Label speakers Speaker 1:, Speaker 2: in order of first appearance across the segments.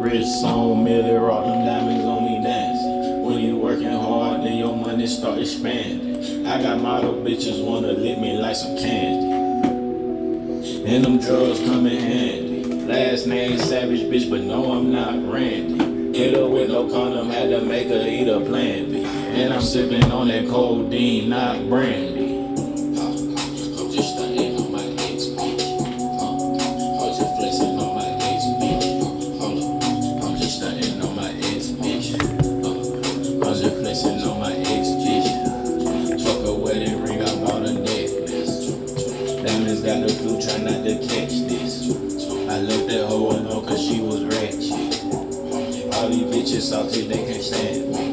Speaker 1: Wrist on Millie Rock, them diamonds on me dancing. When you working hard, then your money start expanding. I got model bitches wanna lick me like some candy. And them drugs come in handy. Last name Savage, bitch, but no, I'm not Randy. Hit her with no condom, had to make her eat a Plan B. And I'm sipping on that codeine, not brandy. I'm just stunting on my ex bitch. I'm just flexing on my ex bitch. Hold up, I'm just stunting on my ex bitch. I'm just flexing on my ex bitch. Fuck a wedding ring, I bought a necklace. Diamonds got the flu, try not to catch this. I left that hoe alone cause she was ratchet. All these bitches salty, they can't stand me.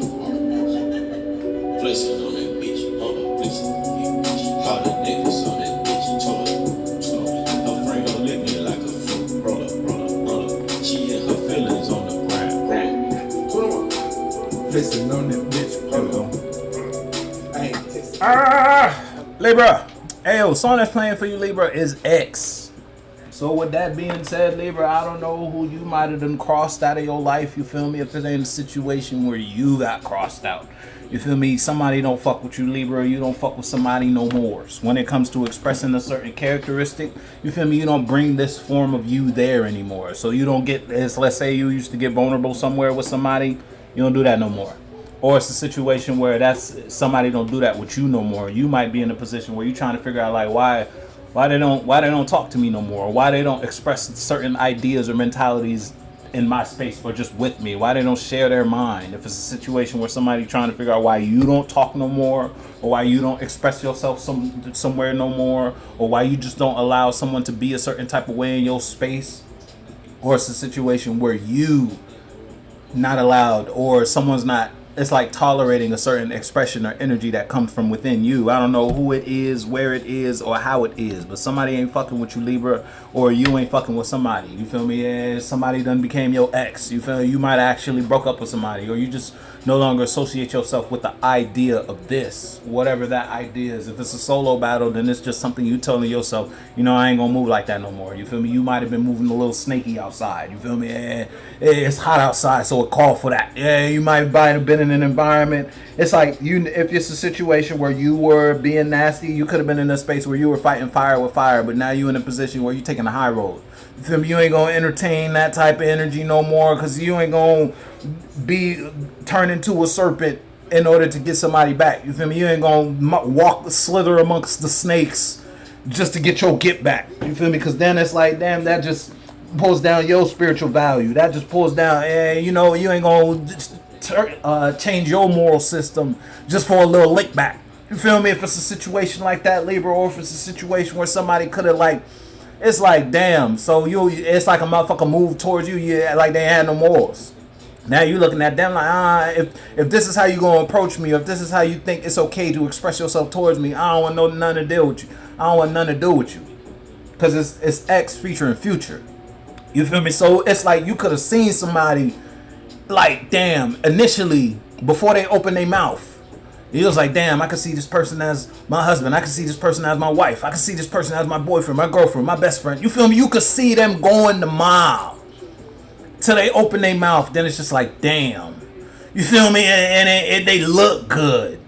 Speaker 1: Flexing on that bitch, hold up, flexing on that bitch. All the niggas on that bitch, told her friend gon' lick me like a fruit. Roll up. She and her feelings on the ground.
Speaker 2: 21. Flexing on that bitch, hold on. I ain't texting.
Speaker 3: Libra. Hey, yo, song that's playing for you, Libra, is X. So with that being said, Libra, I don't know who you might have done crossed out of your life, you feel me? If it ain't a situation where you got crossed out, you feel me? Somebody don't fuck with you, Libra, you don't fuck with somebody no more. When it comes to expressing a certain characteristic, you feel me? You don't bring this form of you there anymore. So you don't get this, let's say you used to get vulnerable somewhere with somebody, you don't do that no more. Or it's a situation where that's somebody don't do that with you no more. You might be in a position where you're trying to figure out like why they don't talk to me no more, or why they don't express certain ideas or mentalities in my space or just with me, why they don't share their mind. If it's a situation where somebody trying to figure out why you don't talk no more, or why you don't express yourself somewhere no more, or why you just don't allow someone to be a certain type of way in your space, or it's a situation where you not allowed, or someone's not, it's like tolerating a certain expression or energy that comes from within you. I don't know who it is, where it is, or how it is, but somebody ain't fucking with you, Libra, or you ain't fucking with somebody. You feel me? Yeah, somebody done became your ex. You feel me? You might actually broke up with somebody, or you just no longer associate yourself with the idea of this, whatever that idea is. If it's a solo battle, then it's just something you telling yourself, you know, I ain't gonna move like that no more. You feel me? You might have been moving a little snaky outside. You feel me? Yeah, it's hot outside, so it called for that. Yeah, you might have been in an environment. It's like you, if it's a situation where you were being nasty, you could have been in a space where you were fighting fire with fire, but now you're in a position where you're taking the high road. You feel me? You ain't gonna entertain that type of energy no more, because you ain't gonna be turned into a serpent in order to get somebody back. You feel me? You ain't gonna slither amongst the snakes just to get your get back. You feel me? Because then it's like, damn, that just pulls down your spiritual value. That just pulls down, you know, you ain't gonna change your moral system just for a little lick back. You feel me? If it's a situation like that, Libra, or if it's a situation where somebody could have like, it's like, damn, so it's like a motherfucker moved towards you, like they had no morals. Now you looking at them like, if this is how you gonna approach me, if this is how you think it's okay to express yourself towards me, I don't want nothing to deal with you. I don't want nothing to do with you, because it's X featuring Future. You feel me? So it's like you could have seen somebody like, damn, initially before they open their mouth, it was like, damn, I could see this person as my husband. I could see this person as my wife. I could see this person as my boyfriend, my girlfriend, my best friend. You feel me? You could see them going the mile till they open their mouth. Then it's just like, damn. You feel me? And they look good.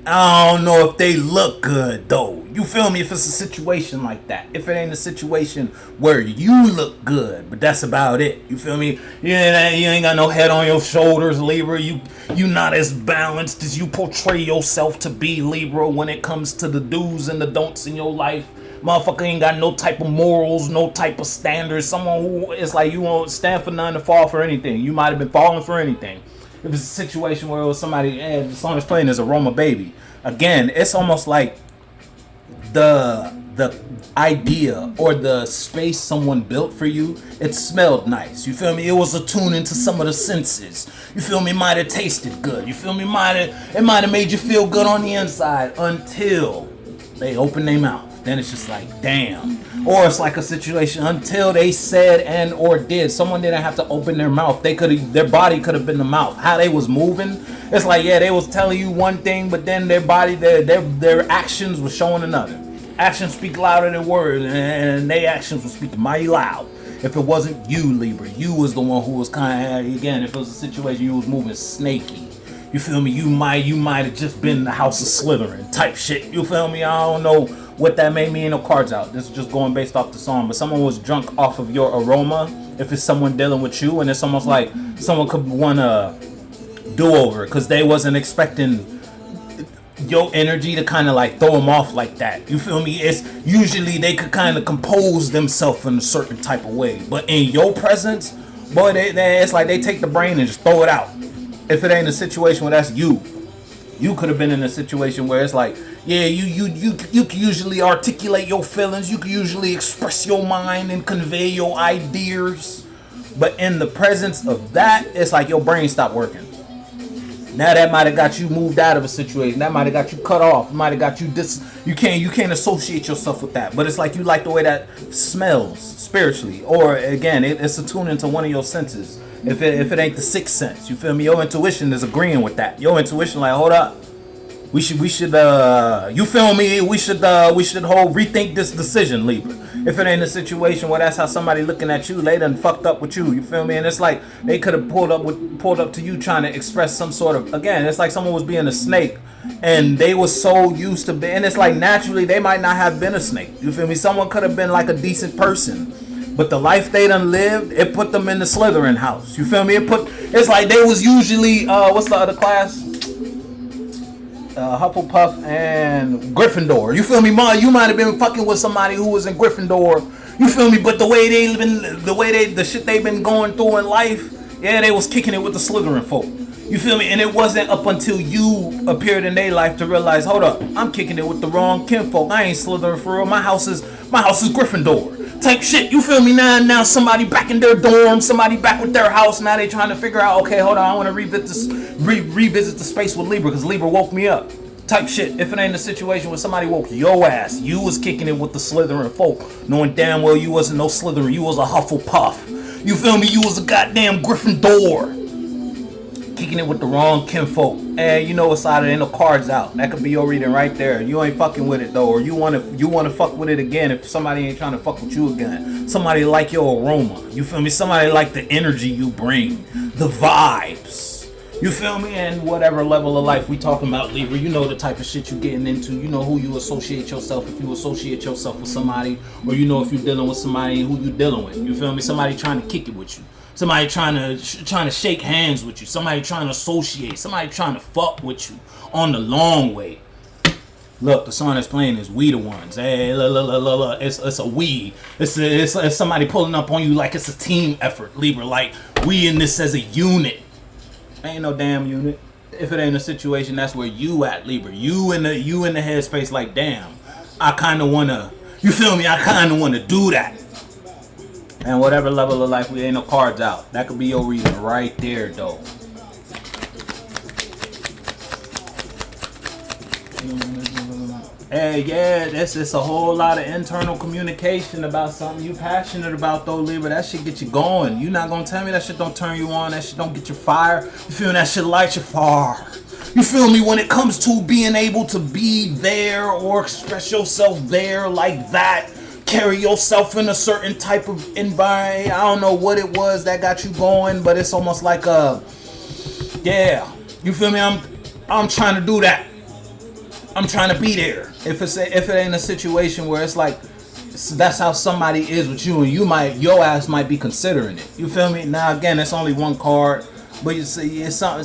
Speaker 3: I don't know if they look good, though. You feel me? If it's a situation like that. If it ain't a situation where you look good, but that's about it. You feel me? You ain't got no head on your shoulders, Libra. You not as balanced as you portray yourself to be, Libra, when it comes to the do's and the don'ts in your life. Motherfucker ain't got no type of morals, no type of standards. Someone who, it's like you won't stand for nothing to fall for anything. You might have been falling for anything. If it's a situation where it was somebody, the song that's playing is Aroma Baby. Again, it's almost like the idea or the space someone built for you, it smelled nice. You feel me? It was attuned into some of the senses. You feel me? Might have tasted good. You feel me? It might have made you feel good on the inside until they open their mouth. Then it's just like, damn. Or it's like a situation until they said and or did. Someone didn't have to open their mouth. Their body could have been the mouth. How they was moving, it's like, yeah, they was telling you one thing, but then their body, their actions were showing another. Actions speak louder than words, and their actions will speak mighty loud. if it wasn't you, Libra, you was the one who was kind of, again, if it was a situation you was moving snaky, you feel me, you might have just been in the house of Slytherin type shit, you feel me? I don't know what that made me, no cards out. This is just going based off the song. But someone was drunk off of your aroma. If it's someone dealing with you, and it's almost like someone could want to do over because they wasn't expecting your energy to kind of like throw them off like that. You feel me? It's usually they could kind of compose themselves in a certain type of way. But in your presence, boy, it's like they take the brain and just throw it out. If it ain't a situation where that's you. You could have been in a situation where it's like, yeah, you can usually articulate your feelings, you can usually express your mind and convey your ideas, but in the presence of that, it's like your brain stopped working. Now that might have got you moved out of a situation, that might have got you cut off, might have got you you can't associate yourself with that, but it's like you like the way that smells spiritually, or again, it's attuned into one of your senses. If it ain't the sixth sense, you feel me? Your intuition is agreeing with that. Your intuition, like, hold up, we should, you feel me? We should rethink this decision, Libra. If it ain't a situation where that's how somebody looking at you, they done fucked up with you. You feel me? And it's like they could have pulled up to you trying to express some sort of, again, it's like someone was being a snake, and they were so used to being. And it's like naturally they might not have been a snake. You feel me? Someone could have been like a decent person. But the life they done lived, it put them in the Slytherin house. You feel me? It's like they was usually, what's the other class? Hufflepuff and Gryffindor. You feel me? You might have been fucking with somebody who was in Gryffindor. You feel me? But the shit they been going through in life, yeah, they was kicking it with the Slytherin folk. You feel me? And it wasn't up until you appeared in their life to realize, hold up, I'm kicking it with the wrong kinfolk. I ain't Slytherin for real. My house is Gryffindor. Type shit, you feel me? Now somebody back in their dorm, somebody back with their house. Now they trying to figure out, okay, hold on, I want to revisit the space with Libra because Libra woke me up. Type shit. If it ain't a situation where somebody woke your ass, you was kicking it with the Slytherin folk, knowing damn well you wasn't no Slytherin, you was a Hufflepuff. You feel me? You was a goddamn Gryffindor. Kicking it with the wrong kinfolk. And you know what side it ain't no cards out. That could be your reading right there. You ain't fucking with it though, or you wanna fuck with it again if somebody ain't trying to fuck with you again. Somebody like your aroma. You feel me? Somebody like the energy you bring, the vibes. You feel me? And whatever level of life we talking about, Libra, you know the type of shit you getting into. You know who you associate yourself, if you associate yourself with somebody, or you know if you're dealing with somebody who you dealing with. You feel me? Somebody trying to kick it with you. Somebody trying to shake hands with you. Somebody trying to associate. Somebody trying to fuck with you on the long way. Look, the song that's playing is We the Ones. Hey, look. It's a we. It's somebody pulling up on you like it's a team effort, Libra. Like we in this as a unit. Ain't no damn unit. If it ain't a situation, that's where you at, Libra. You in the headspace. Like damn, I kind of wanna. You feel me? I kind of wanna do that. And whatever level of life, we ain't no cards out. That could be your reason right there, though. Hey, yeah, it's a whole lot of internal communication about something you passionate about, though, Libra. That shit get you going. You not gonna tell me that shit don't turn you on. That shit don't get you fire. You feel me? That shit lights you fire. You feel me? When it comes to being able to be there or express yourself there like that. Carry yourself in a certain type of environment. I don't know what it was that got you going, but it's almost like yeah. You feel me? I'm trying to do that. I'm trying to be there. If it ain't a situation where it's like that's how somebody is with you, and your ass might be considering it. You feel me? Now again, it's only one card, but you see, it's something.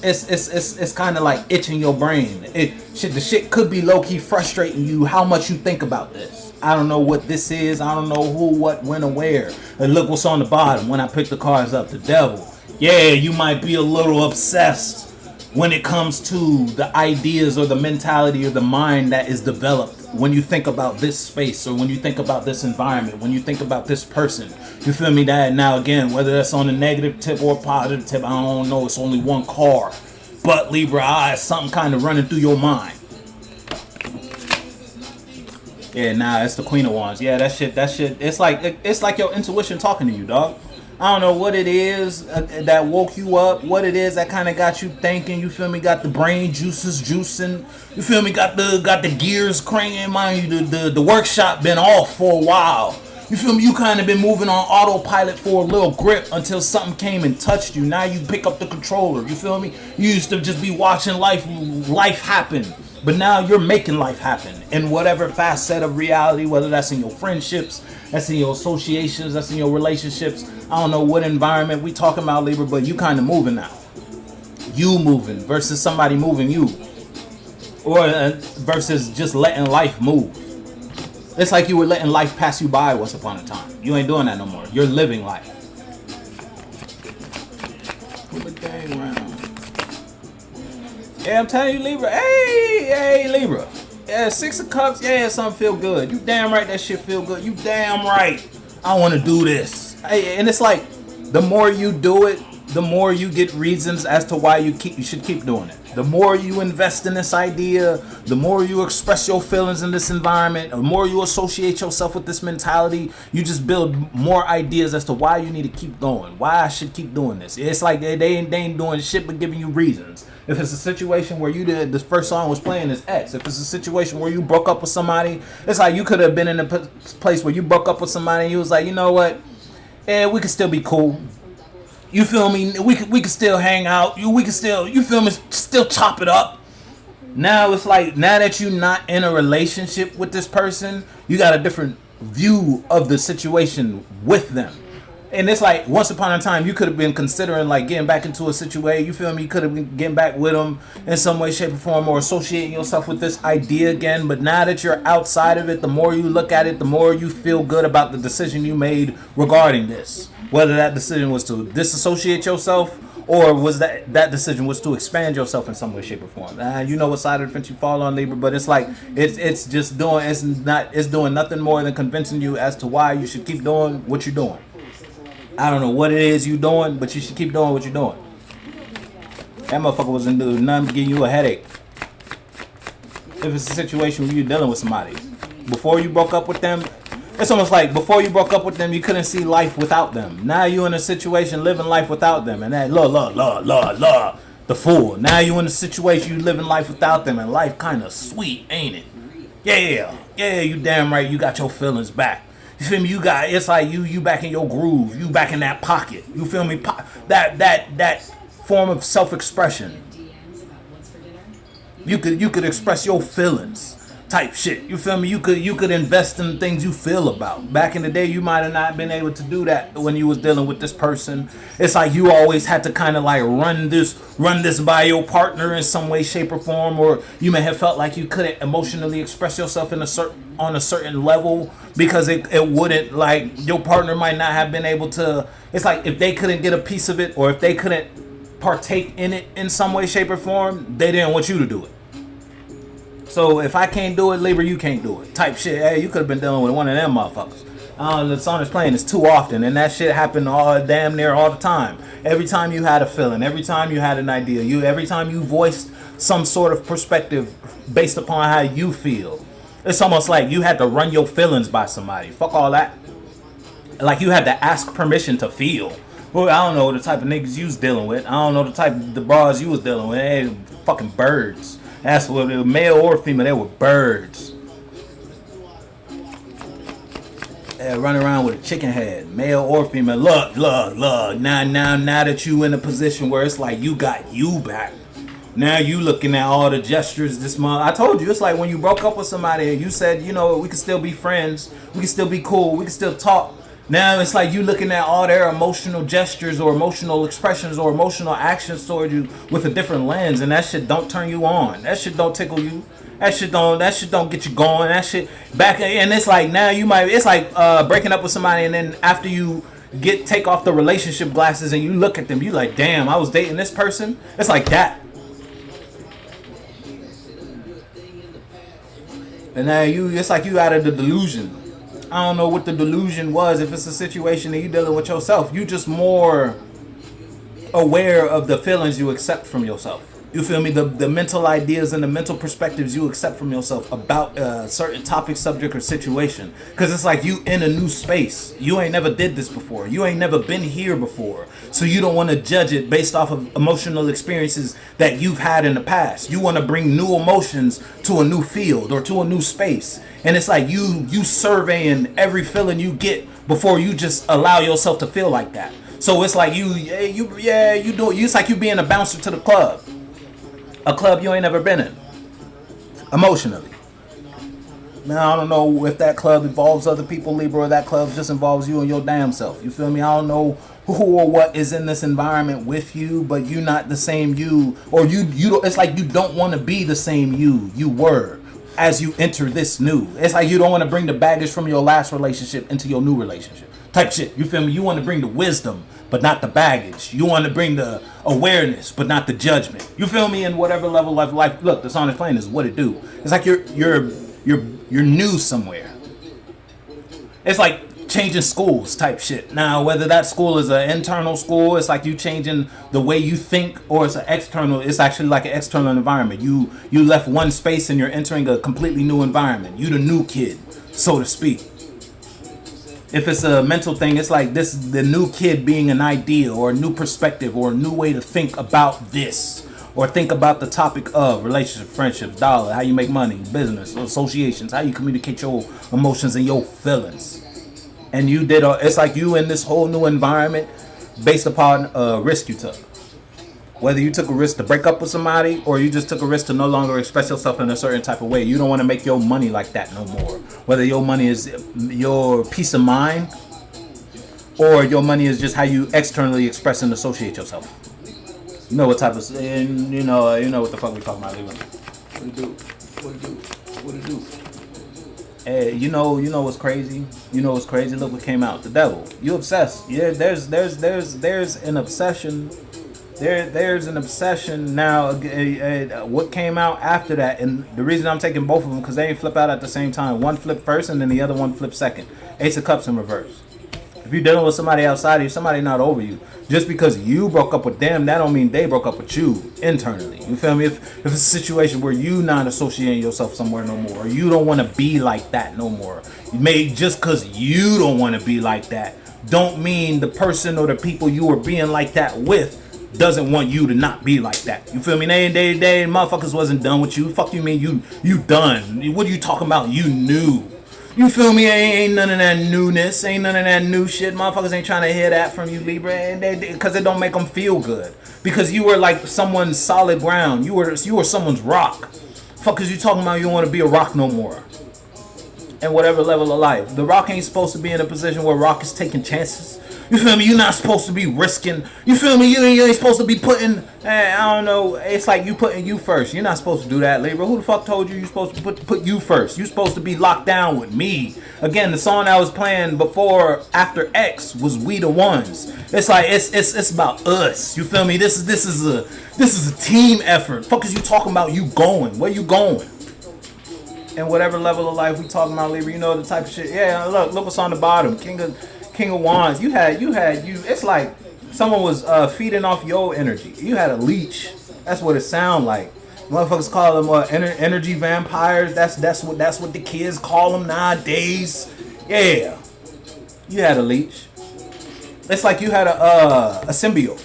Speaker 3: It's kind of like itching your brain. The shit could be low key frustrating you. How much you think about this? I don't know what this is. I don't know who, what, when, or where. And look what's on the bottom when I pick the cards up. The devil. Yeah, you might be a little obsessed when it comes to the ideas or the mentality or the mind that is developed when you think about this space or when you think about this environment, when you think about this person. You feel me? That now again, whether that's on a negative tip or a positive tip, I don't know. It's only one card. But Libra, it's something kind of running through your mind. Yeah, nah, it's the Queen of Wands. Yeah, that shit. It's like your intuition talking to you, dog. I don't know what it is that woke you up. What it is that kind of got you thinking. You feel me? Got the brain juices juicing. You feel me? Got the gears cranking. Mind you, the workshop been off for a while. You feel me? You kind of been moving on autopilot for a little grip until something came and touched you. Now you pick up the controller. You feel me? You used to just be watching life happen. But now you're making life happen in whatever facet of reality, whether that's in your friendships, that's in your associations, that's in your relationships. I don't know what environment we talking about, Libra, but you kind of moving now. You moving versus somebody moving you. Or versus just letting life move. It's like you were letting life pass you by once upon a time. You ain't doing that no more. You're living life. Pull the game around. Yeah, I'm telling you, Libra. Hey, Libra. Yeah, 6 of Cups. Yeah, something feel good. You damn right that shit feel good. You damn right. I want to do this. Hey, and it's like the more you do it, the more you get reasons as to why you should keep doing it. The more you invest in this idea, the more you express your feelings in this environment, the more you associate yourself with this mentality, you just build more ideas as to why you need to keep going, why I should keep doing this. It's like they ain't doing shit but giving you reasons. If it's a situation where this first song was playing is X. If it's a situation where you broke up with somebody, it's like you could have been in a place where you broke up with somebody and you was like, you know what? We could still be cool. You feel me? We could still hang out. We could still, you feel me? Still chop it up. Now it's like, now that you're not in a relationship with this person, you got a different view of the situation with them. And it's like, once upon a time, you could have been considering like getting back into a situation. You feel me? You could have been getting back with them in some way, shape, or form, or associating yourself with this idea again. But now that you're outside of it, the more you look at it, the more you feel good about the decision you made regarding this. Whether that decision was to disassociate yourself or was that decision was to expand yourself in some way, shape, or form. You know what side of the fence you fall on, Libra, but it's like it's doing nothing more than convincing you as to why you should keep doing what you're doing. I don't know what it is you're doing, but you should keep doing what you're doing. That motherfucker wasn't doing nothing but giving you a headache. If it's a situation where you're dealing with somebody, before you broke up with them, it's almost like before you broke up with them, you couldn't see life without them. Now you're in a situation living life without them, and that the fool. Now you're in a situation you living life without them, and life kind of sweet, ain't it? Yeah, you damn right. You got your feelings back. You feel me? It's like you back in your groove. You back in that pocket. You feel me? That form of self-expression. You could express your feelings. Type shit. You feel me? You could invest in things you feel about. Back in the day, you might have not been able to do that when you was dealing with this person. It's like you always had to kind of like run this by your partner in some way, shape, or form, or you may have felt like you couldn't emotionally express yourself on a certain level because it wouldn't, like, your partner might not have been able to. It's like if they couldn't get a piece of it or if they couldn't partake in it in some way, shape, or form, they didn't want you to do it. So if I can't do it, Libra, you can't do it. Type shit. Hey, you could have been dealing with one of them motherfuckers. The song is playing is too often, and that shit happened damn near all the time. Every time you had a feeling, every time you had an idea, every time you voiced some sort of perspective based upon how you feel, it's almost like you had to run your feelings by somebody. Fuck all that. Like you had to ask permission to feel. Well, I don't know the type of niggas you was dealing with. I don't know the bras you was dealing with. Hey, fucking birds. That's what it was, male or female, they were birds. Running around with a chicken head, male or female. Look. Now that you in a position where it's like you got you back. Now you looking at all the gestures this month. I told you, it's like when you broke up with somebody and you said, you know, we can still be friends, we can still be cool, we can still talk. Now it's like you looking at all their emotional gestures or emotional expressions or emotional actions toward you with a different lens, and that shit don't turn you on. That shit don't tickle you. That shit don't get you going. That shit back, and it's like now it's like breaking up with somebody, and then after you take off the relationship glasses and you look at them, you like, damn, I was dating this person. It's like that. And now it's like you out of the delusion. I don't know what the delusion was. If it's a situation that you're dealing with yourself, you just more aware of the feelings you accept from yourself. You feel me? The mental ideas and the mental perspectives you accept from yourself about a certain topic, subject, or situation. Because it's like you in a new space. You ain't never did this before. You ain't never been here before. So you don't want to judge it based off of emotional experiences that you've had in the past. You want to bring new emotions to a new field or to a new space. And it's like you surveying every feeling you get before you just allow yourself to feel like that. So it's like you do. It's like you being a bouncer to the club. A club you ain't never been in. Emotionally. Now, I don't know if that club involves other people, Libra, or that club just involves you and your damn self. You feel me? I don't know who or what is in this environment with you, but you're not the same you. Or you it's like you don't want to be the same you were as you enter this new. It's like you don't want to bring the baggage from your last relationship into your new relationship. Type shit. You feel me? You want to bring the wisdom, but not the baggage. You want to bring the awareness, but not the judgment. You feel me? In whatever level of life. Look, this honest plane is what it do. It's like you're new somewhere. It's like changing schools type shit. Now, whether that school is an internal school, it's like you changing the way you think, or it's an external. It's actually like an external environment. You left one space and you're entering a completely new environment. You the new kid, so to speak. If it's a mental thing, it's like this, the new kid being an idea or a new perspective or a new way to think about this, or think about the topic of relationship, friendships, dollar, how you make money, business, associations, how you communicate your emotions and your feelings. And you did, it's like you in this whole new environment based upon a risk you took. Whether you took a risk to break up with somebody or you just took a risk to no longer express yourself in a certain type of way. You don't want to make your money like that no more. Whether your money is your peace of mind or your money is just how you externally express and associate yourself. You know what type of, and you know what the fuck we talking about, Libra. What it do? Hey, you know what's crazy? You know what's crazy? Look what came out. The devil. You obsessed. Yeah, there's an obsession. There's an obsession now. What came out after that, and the reason I'm taking both of them because they ain't flip out at the same time. One flip first, and then the other one flip second. Ace of Cups in reverse. If you're dealing with somebody outside of you, somebody not over you, just because you broke up with them, that don't mean they broke up with you internally. You feel me? If it's a situation where you not associating yourself somewhere no more, or you don't want to be like that no more, just because you don't want to be like that, don't mean the person or the people you were being like that with doesn't want you to not be like that. You feel me? They motherfuckers wasn't done with you. Fuck you mean you done. What are you talking about? You knew. You feel me? Ain't none of that newness. Ain't none of that new shit. Motherfuckers ain't trying to hear that from you, Libra. And because it don't make them feel good. Because you were like someone's solid ground. You were someone's rock. Fuckers, you talking about you don't want to be a rock no more. And whatever level of life. The rock ain't supposed to be in a position where rock is taking chances. You feel me? You're not supposed to be risking. You feel me? You ain't supposed to be putting. I don't know. It's like you putting you first. You're not supposed to do that, Libra. Who the fuck told you you're supposed to put you first? You're supposed to be locked down with me. Again, the song I was playing before after X was "We the Ones." It's like it's about us. You feel me? This is a team effort. Fuck is you talking about? You going? Where you going? And whatever level of life we talking about, Libra. You know the type of shit. Yeah, look what's on the bottom. King of Wands, you it's like someone was feeding off your energy. You had a leech. That's what it sound like. Motherfuckers call them energy vampires. That's what the kids call them nowadays. Yeah. You had a leech. It's like you had a symbiote.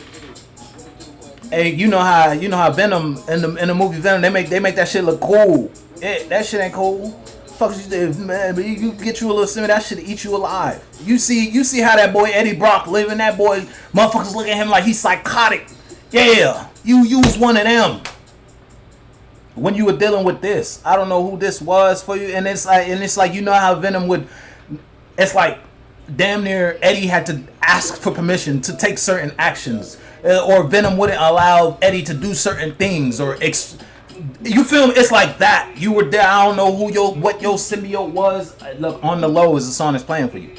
Speaker 3: Hey, you know how Venom in the movie Venom, they make that shit look cool. That shit ain't cool. Fuck you did, man, but you get you a little symbiote, that shit eat you alive. You see how that boy Eddie Brock living, that boy, motherfuckers look at him like he's psychotic. Yeah, you was one of them. When you were dealing with this, I don't know who this was for you, and it's like you know how Venom would, it's like damn near Eddie had to ask for permission to take certain actions, or Venom wouldn't allow Eddie to do certain things, or you feel me? It's like that. You were there. I don't know what your symbiote was. Look, on the low is the song that's playing for you.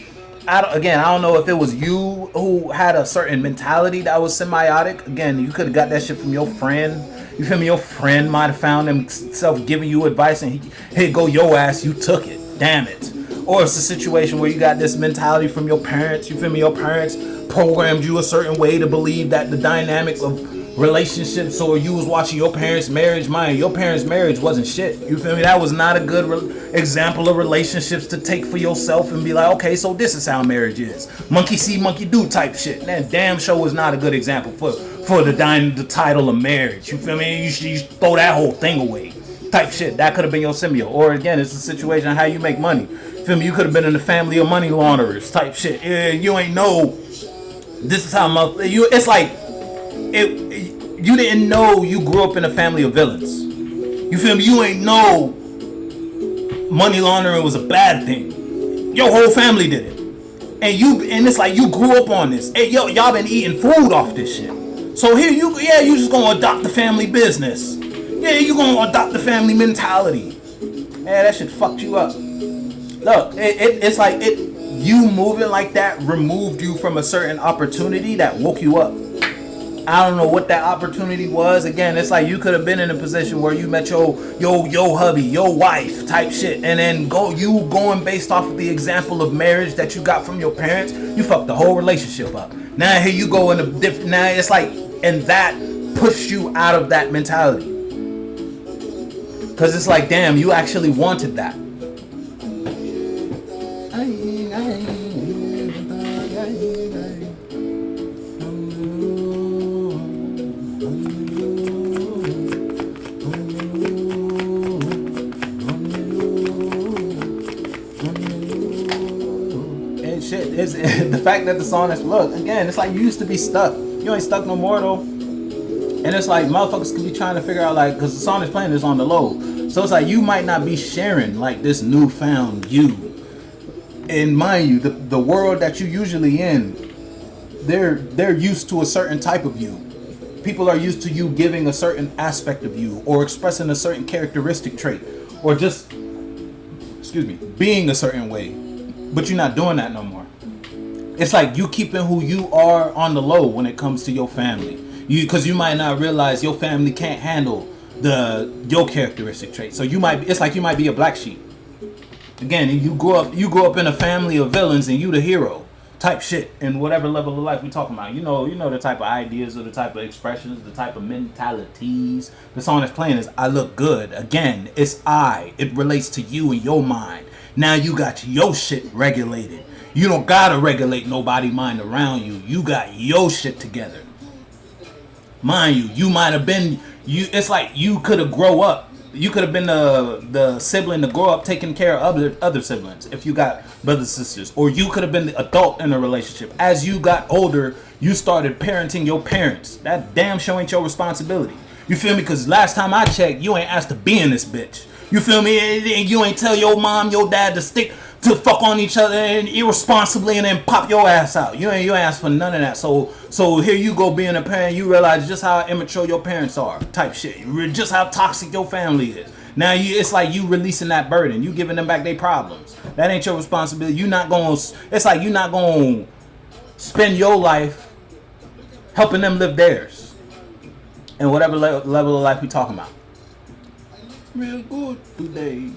Speaker 3: I don't know if it was you who had a certain mentality that was symbiotic. Again, you could have got that shit from your friend. You feel me? Your friend might have found himself giving you advice and here go your ass. You took it. Damn it. Or it's a situation where you got this mentality from your parents. You feel me? Your parents programmed you a certain way to believe that the dynamic of relationships, or you was watching your parents' marriage. Mind your parents' marriage wasn't shit. You feel me? That was not a good example of relationships to take for yourself and be like, okay, so this is how marriage is. Monkey see, monkey do type shit. That damn show was not a good example for the title of marriage. You feel me? You should throw that whole thing away. Type shit. That could have been your symbiote. Or again, it's a situation of how you make money. Feel me? You could have been in the family of money launderers type shit. You ain't know. This is how it's like you didn't know you grew up in a family of villains. You feel me? You ain't know money laundering was a bad thing. Your whole family did it. And it's like you grew up on this. Hey, y'all been eating food off this shit. So here you just gonna adopt the family business. Yeah, you gonna adopt the family mentality. Yeah, that shit fucked you up. Look, it's like you moving like that removed you from a certain opportunity that woke you up. I don't know what that opportunity was. Again, it's like you could have been in a position where you met your hubby, your wife type shit, and then going based off of the example of marriage that you got from your parents, you fucked the whole relationship up. Now here you go in a different. Now it's like, and that pushed you out of that mentality, because it's like, damn, you actually wanted that. It's the fact that the song is, look, again, it's like you used to be stuck. You ain't stuck no more though. And it's like motherfuckers could be trying to figure out, like, because the song is playing is on the low. So it's like you might not be sharing like this newfound you. And mind you, the world that you usually in, they're used to a certain type of you. People are used to you giving a certain aspect of you or expressing a certain characteristic trait or just, being a certain way. But you're not doing that no more. It's like you keeping who you are on the low when it comes to your family. Because you might not realize your family can't handle your characteristic trait. So it's like you might be a black sheep. Again, you grew up in a family of villains and you the hero type shit in whatever level of life we talking about. You know the type of ideas or the type of expressions, the type of mentalities. The song that's playing is I Look Good. Again, it's it relates to you and your mind. Now you got your shit regulated. You don't gotta regulate nobody mind around you. You got your shit together. Mind you might have been it's like you could have grow up. You could have been the sibling to grow up taking care of other siblings if you got brothers and sisters. Or you could have been the adult in a relationship. As you got older, you started parenting your parents. That damn show ain't your responsibility. You feel me? Because last time I checked, you ain't asked to be in this bitch. You feel me? And you ain't tell your mom, your dad to fuck on each other and irresponsibly and then pop your ass out. You ain't asked for none of that. So here you go being a parent, you realize just how immature your parents are, type shit. Just how toxic your family is. Now it's like you releasing that burden. You giving them back their problems. That ain't your responsibility. It's like you're not gonna spend your life helping them live theirs. And whatever level of life we talking about. Real good today.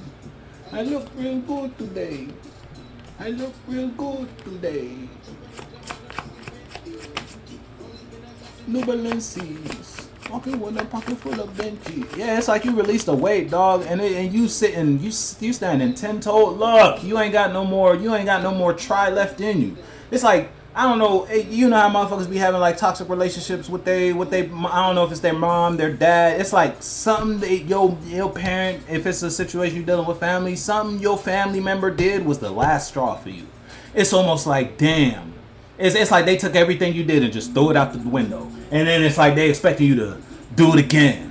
Speaker 3: I look real good today. I look real good today. New Balencies. Walking with a pocket full of Benji. Yeah, it's like you released a weight, dog, and you standing 10-toed. Look, you ain't got no more try left in you. It's like, I don't know, you know how motherfuckers be having like toxic relationships with they I don't know if it's their mom, their dad. It's like something your parent, if it's a situation you're dealing with family, something your family member did was the last straw for you. It's almost like, damn. It's like they took everything you did and just threw it out the window. And then it's like they expecting you to do it again.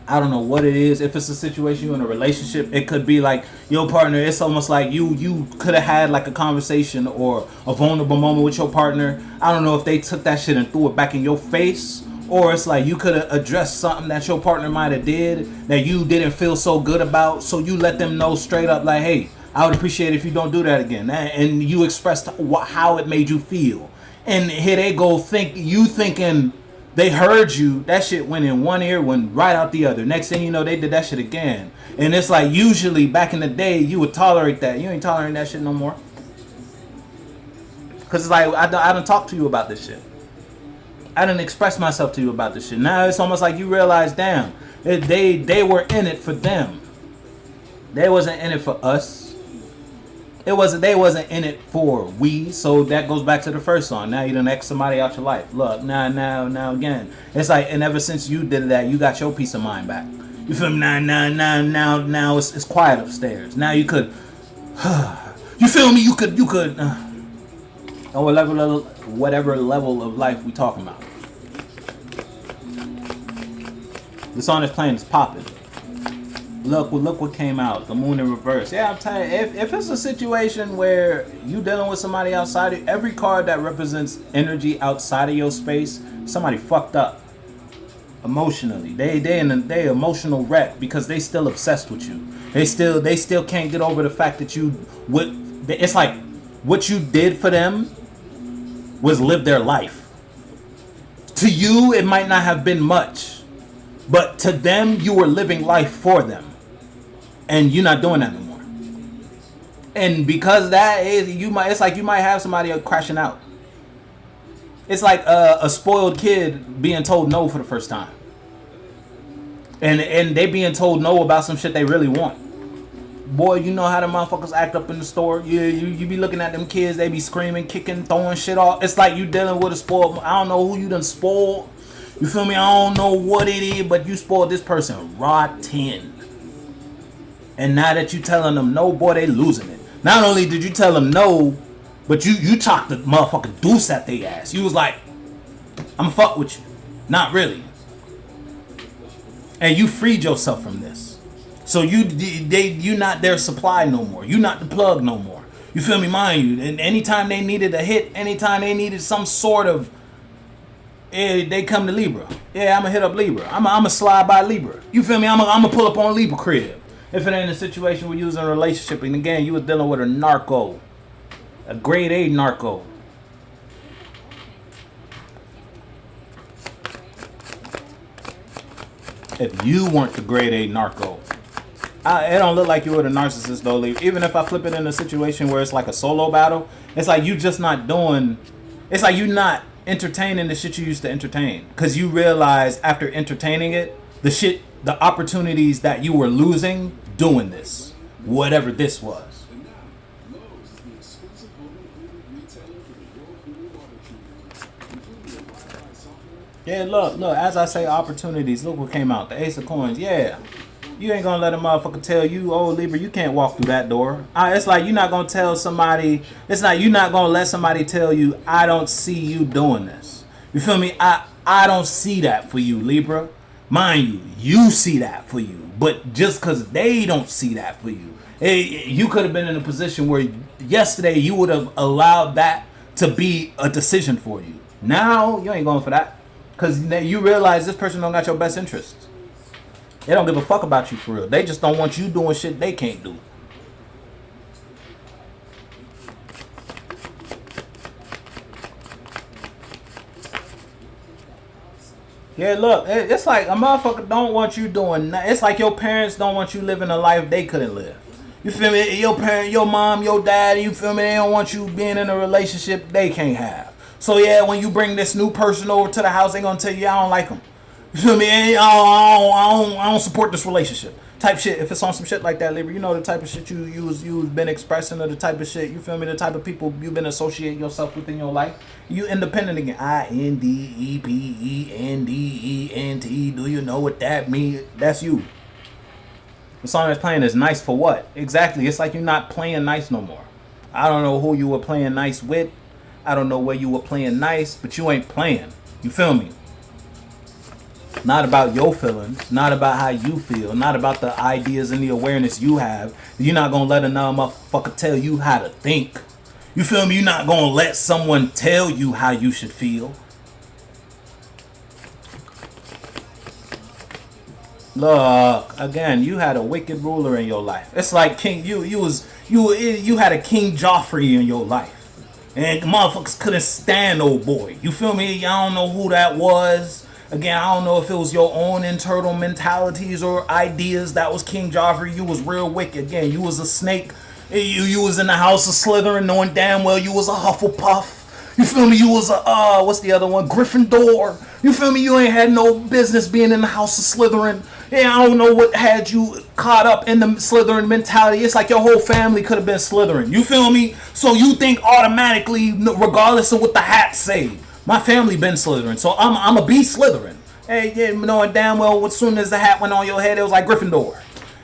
Speaker 3: I don't know what it is. If it's a situation you're in a relationship, it could be like your partner. It's almost like you could have had like a conversation or a vulnerable moment with your partner. I don't know if they took that shit and threw it back in your face, or it's like you could have addressed something that your partner might have did that you didn't feel so good about. So you let them know straight up like, hey, I would appreciate it if you don't do that again. And you expressed how it made you feel. And here they go thinking they heard you. That shit went in one ear, went right out the other. Next thing you know, they did that shit again. And it's like usually back in the day, you would tolerate that. You ain't tolerating that shit no more. Because it's like, I done talked to you about this shit. I didn't express myself to you about this shit. Now it's almost like you realize, damn, they were in it for them. They wasn't in it for us. They wasn't in it for we. So that goes back to the first song. Now you done X somebody out your life. Look, now again. It's like, and ever since you did that, you got your peace of mind back. You feel me? Now it's quiet upstairs. Now you could, you feel me? You could, on whatever level of life we talking about. The song that's playing is popping. Look what came out. The moon in reverse. Yeah, I'm telling you, if it's a situation where you dealing with somebody outside of, every card that represents energy outside of your space, somebody fucked up emotionally. They emotional wreck because they still obsessed with you. They still can't get over the fact that it's like what you did for them was live their life. To you, it might not have been much, but to them, you were living life for them. And you're not doing that no more. And because that is, it's like you might have somebody crashing out. It's like a spoiled kid being told no for the first time. And they being told no about some shit they really want. Boy, you know how the motherfuckers act up in the store. Yeah, you be looking at them kids, they be screaming, kicking, throwing shit off. It's like you dealing with a spoiled, I don't know who you done spoiled. You feel me? I don't know what it is, but you spoiled this person rotten. And now that you telling them no, boy, they losing it. Not only did you tell them no, but you talked the motherfucking deuce at their ass. You was like, I'm fuck with you. Not really. And you freed yourself from this. So you not their supply no more. You not the plug no more. You feel me? Mind you, and anytime they needed a hit, anytime they needed some sort of, they come to Libra. Yeah, I'm gonna hit up Libra. I'm gonna slide by Libra. You feel me? I'm gonna pull up on Libra crib. If it ain't a situation where you was in a relationship, and again, you was dealing with a narco. A grade A narco. If you weren't the grade A narco. It don't look like you were the narcissist though. Even if I flip it in a situation where it's like a solo battle, it's like you just not doing, it's like you not entertaining the shit you used to entertain. Because you realized after entertaining it, the opportunities that you were losing doing this, whatever this was. Yeah, look, as I say opportunities, look what came out. The Ace of Coins, yeah. You ain't gonna let a motherfucker tell you, oh, Libra, you can't walk through that door. It's like you're not gonna tell somebody, it's like you're not gonna let somebody tell you, I don't see you doing this. You feel me? I don't see that for you, Libra. Mind you see that for you. But just because they don't see that for you, you could have been in a position where yesterday you would have allowed that to be a decision for you. Now, you ain't going for that. Because you realize this person don't got your best interest. They don't give a fuck about you for real. They just don't want you doing shit they can't do. Yeah, look, it's like a motherfucker don't want you doing that. It's like your parents don't want you living a life they couldn't live. You feel me? Your parent, your mom, your dad, you feel me? They don't want you being in a relationship they can't have. So yeah, when you bring this new person over to the house, they gonna tell you I don't like them. You feel me? I don't support this relationship. Type shit. If it's on some shit like that, Libra, you know the type of shit you've been expressing, or the type of shit, you feel me? The type of people you've been associating yourself with in your life. You independent again. INDEPENDENT. Do you know what that means? That's you. The song that's playing is nice for what? Exactly. It's like you're not playing nice no more. I don't know who you were playing nice with. I don't know where you were playing nice, but you ain't playing. You feel me? Not about your feelings, not about how you feel, not about the ideas and the awareness you have. You're not gonna let another motherfucker tell you how to think. You feel me? You're not gonna let someone tell you how you should feel. Look, again, you had a wicked ruler in your life. It's like King, you had a King Joffrey in your life. And motherfuckers couldn't stand old boy. You feel me? I don't know who that was. Again, I don't know if it was your own internal mentalities or ideas. That was King Joffrey. You was real wicked. Again, you was a snake. You was in the house of Slytherin knowing damn well you was a Hufflepuff. You feel me? You was a what's the other one? Gryffindor. You feel me? You ain't had no business being in the house of Slytherin. Yeah, I don't know what had you caught up in the Slytherin mentality. It's like your whole family could have been Slytherin. You feel me? So you think automatically, regardless of what the hats say, my family been Slytherin, so I'm a be Slytherin. Hey, yeah, knowing damn well, as soon as the hat went on your head, it was like Gryffindor,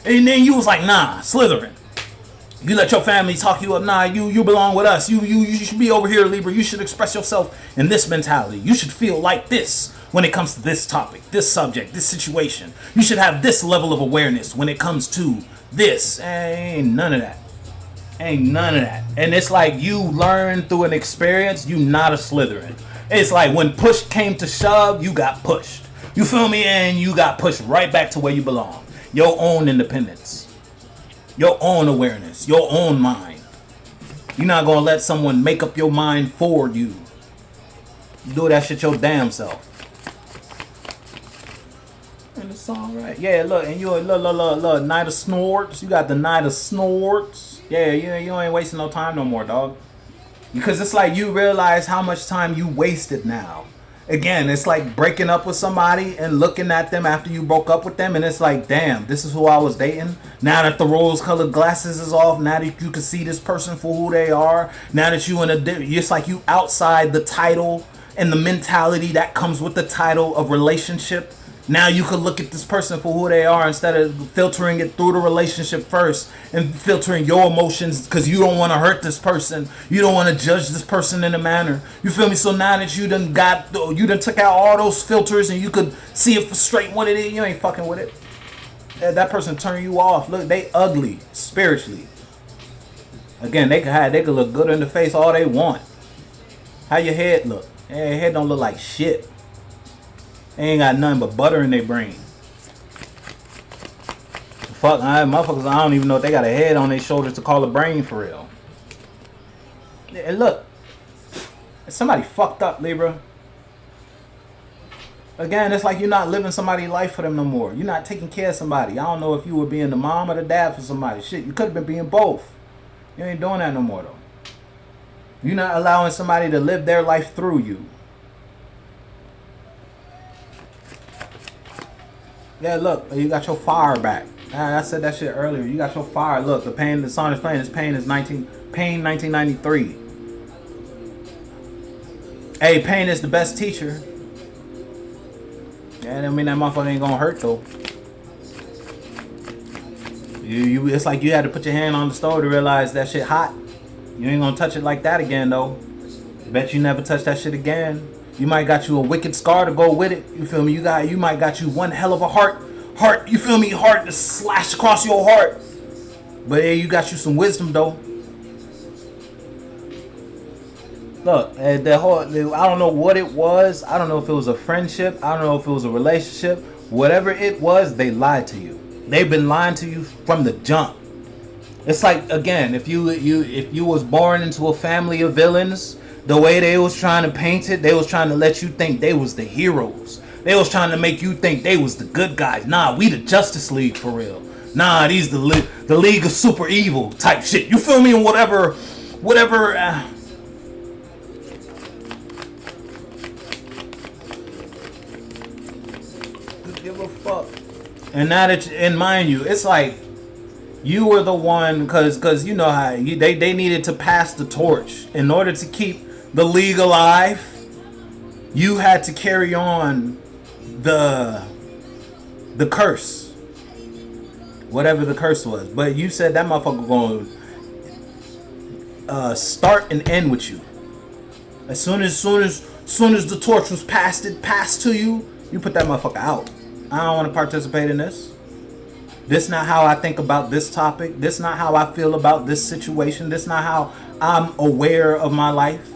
Speaker 3: and then you was like, nah, Slytherin. You let your family talk you up. Nah, you belong with us. You should be over here, Libra. You should express yourself in this mentality. You should feel like this when it comes to this topic, this subject, this situation. You should have this level of awareness when it comes to this. Ain't none of that. Ain't none of that. And it's like you learn through an experience. You not a Slytherin. It's like when push came to shove, you got pushed. You feel me? And you got pushed right back to where you belong. Your own independence. Your own awareness. Your own mind. You're not going to let someone make up your mind for you. You do that shit your damn self. And it's all right. Yeah, look. And you look. Night of Snorts. You got the Night of Snorts. Yeah, you ain't wasting no time no more, dog. Because it's like you realize how much time you wasted now. Again, it's like breaking up with somebody and looking at them after you broke up with them, and it's like, damn, this is who I was dating. Now that the rose-colored glasses is off, now that you can see this person for who they are, now that you it's like you outside the title and the mentality that comes with the title of relationship. Now you could look at this person for who they are instead of filtering it through the relationship first and filtering your emotions because you don't want to hurt this person. You don't want to judge this person in a manner. You feel me? So now that you done took out all those filters and you could see it for straight what it is, you ain't fucking with it. That person turn you off. Look, they ugly spiritually. Again, they could look good in the face all they want. How your head look? Yeah, your head don't look like shit. They ain't got nothing but butter in their brain. Fuck, motherfuckers, I don't even know if they got a head on their shoulders to call a brain for real. And look, somebody fucked up, Libra. Again, it's like you're not living somebody's life for them no more. You're not taking care of somebody. I don't know if you were being the mom or the dad for somebody. Shit, you could have been being both. You ain't doing that no more, though. You're not allowing somebody to live their life through you. Yeah, look, you got your fire back. I said that shit earlier. You got your fire. Look, the song is playing. This Pain is 1993. Hey, Pain is the best teacher. Yeah, I mean that motherfucker ain't gonna hurt though. It's like you had to put your hand on the stove to realize that shit hot. You ain't gonna touch it like that again though. Bet you never touch that shit again. You might got you a wicked scar to go with it. You feel me? You might got you one hell of a heart. You feel me? Heart to slash across your heart. But yeah, you got you some wisdom though. Look, I don't know what it was. I don't know if it was a friendship. I don't know if it was a relationship. Whatever it was, they lied to you. They've been lying to you from the jump. It's like, again, if you was born into a family of villains, the way they was trying to paint it, they was trying to let you think they was the heroes. They was trying to make you think they was the good guys. Nah, we the Justice League for real. Nah, these the League of Super Evil type shit. You feel me? And whatever. Give a fuck. And now and mind you, it's like you were the one, cause you know how they needed to pass the torch in order to keep the league alive. You had to carry on the curse, whatever the curse was. But you said that motherfucker gonna start and end with you. As soon as the torch was passed to you, you put that motherfucker out. I don't want to participate in this. This not how I think about this topic. This not how I feel about this situation. This not how I'm aware of my life.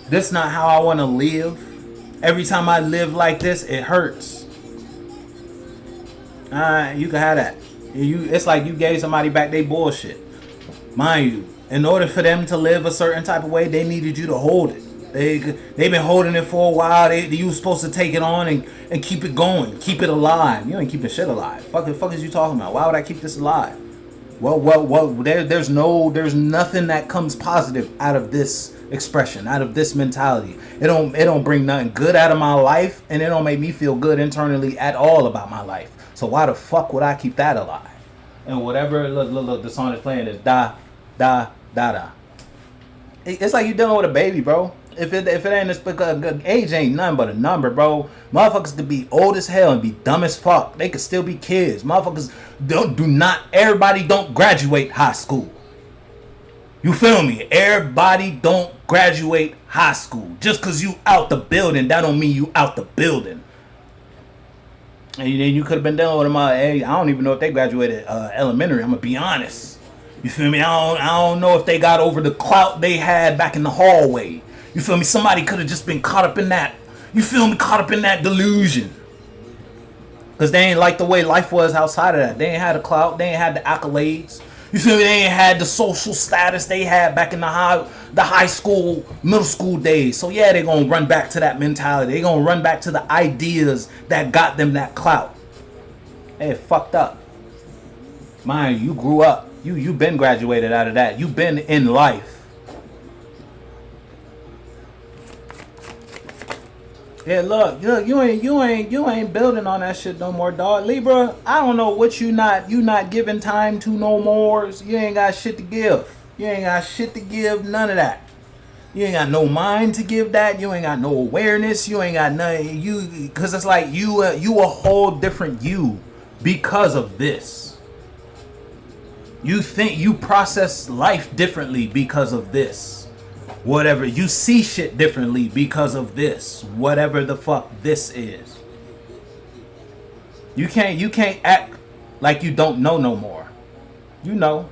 Speaker 3: This not how I want to live. Every time I live like this, it hurts. You can have that. It's like you gave somebody back their bullshit. Mind you, in order for them to live a certain type of way, they needed you to hold it. They've been holding it for a while. You was supposed to take it on and keep it going, keep it alive. You ain't keeping shit alive. Fuck is you talking about? Why would I keep this alive? Well. There's nothing that comes positive out of this expression, out of this mentality. It don't bring nothing good out of my life, and it don't make me feel good internally at all about my life. So why the fuck would I keep that alive? And whatever, look, the song is playing is da, da, da, da. It's like you dealing with a baby, bro. If it ain't this, because age ain't nothing but a number, bro. Motherfuckers could be old as hell and be dumb as fuck. They could still be kids. Motherfuckers everybody don't graduate high school. You feel me? Everybody don't graduate high school. Just because you out the building, that don't mean you out the building. And then you could have been dealing with them. I don't even know if they graduated elementary. I'm going to be honest. You feel me? I don't know if they got over the clout they had back in the hallway. You feel me? Somebody could have just been caught up in that. You feel me? Caught up in that delusion. Because they ain't like the way life was outside of that. They ain't had the clout. They ain't had the accolades. You feel me? They ain't had the social status they had back in the high school, middle school days. So yeah, they gonna run back to that mentality. They gonna run back to the ideas that got them that clout. Hey, fucked up. Mind you grew up. You been graduated out of that. You been in life. Yeah, look, you ain't building on that shit no more, dog. Libra, I don't know what you not giving time to no more. You ain't got shit to give. You ain't got shit to give, none of that. You ain't got no mind to give that. You ain't got no awareness. You ain't got nothing. Because it's like you a whole different you because of this. You think you process life differently because of this. Whatever, you see shit differently because of this. Whatever the fuck this is. You can't act like you don't know no more. You know.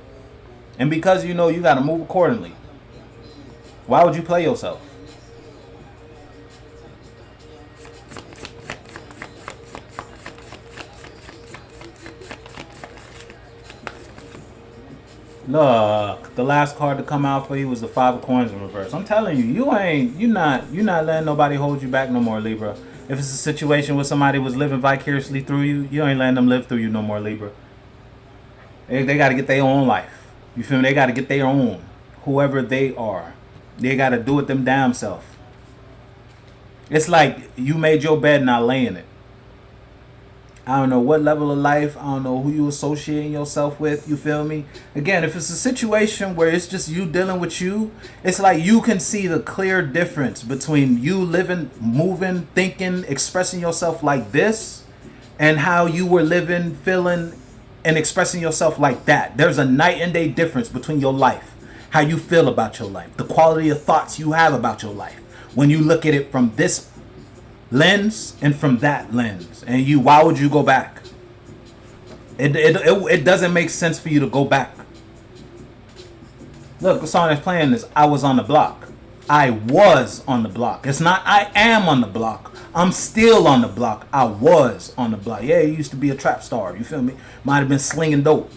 Speaker 3: And because you know, you gotta move accordingly. Why would you play yourself? Look, the last card to come out for you was the 5 of coins in reverse. I'm telling you, you're not letting nobody hold you back no more, Libra. If it's a situation where somebody was living vicariously through you, you ain't letting them live through you no more, Libra. They got to get their own life. You feel me? They got to get their own. Whoever they are. They got to do it them damn self. It's like you made your bed, not laying it. I don't know what level of life. I don't know who you associating yourself with. You feel me? Again, if it's a situation where it's just you dealing with you, it's like you can see the clear difference between you living, moving, thinking, expressing yourself like this and how you were living, feeling, and expressing yourself like that. There's a night and day difference between your life, how you feel about your life, the quality of thoughts you have about your life. When you look at it from this lens and from that lens, and why would you go back? It doesn't make sense for you to go back. Look, the song that's playing is I Was on the Block. I was on the block. It's not I am on the block. I'm still on the block. I was on the block. Yeah, he used to be a trap star. You feel me? Might have been slinging dope.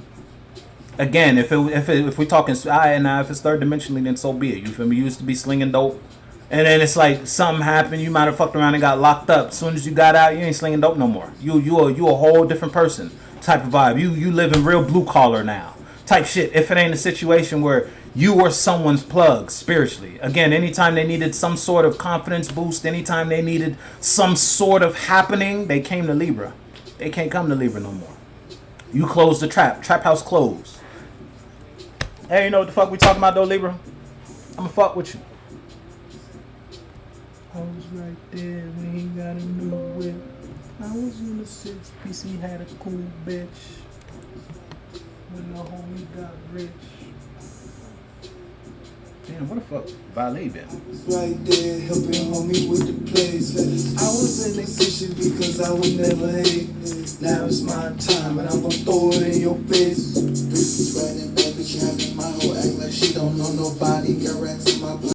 Speaker 3: Again, if we're talking, if it's third dimensionally, then so be it. You feel me? You used to be slinging dope. And then it's like something happened. You might have fucked around and got locked up. As soon as you got out, you ain't slinging dope no more. You a whole different person type of vibe. You live in real blue collar now type shit. If it ain't a situation where you were someone's plug spiritually. Again, anytime they needed some sort of confidence boost, anytime they needed some sort of happening, they came to Libra. They can't come to Libra no more. You closed the trap. Trap house closed. Hey, you know what the fuck we talking about though, Libra? I'ma fuck with you. I was right there when he got a new whip. I was in the 6-piece, he had a cool bitch. When the homie got rich. Damn, what the fuck Valet been?
Speaker 2: Right there, helping homie with the plays. I was in the kitchen because I would never hate. Now it's my time, and I'm gonna throw it in your face. Bitches riding bad, bitch having my whole act like she don't know nobody. Got racks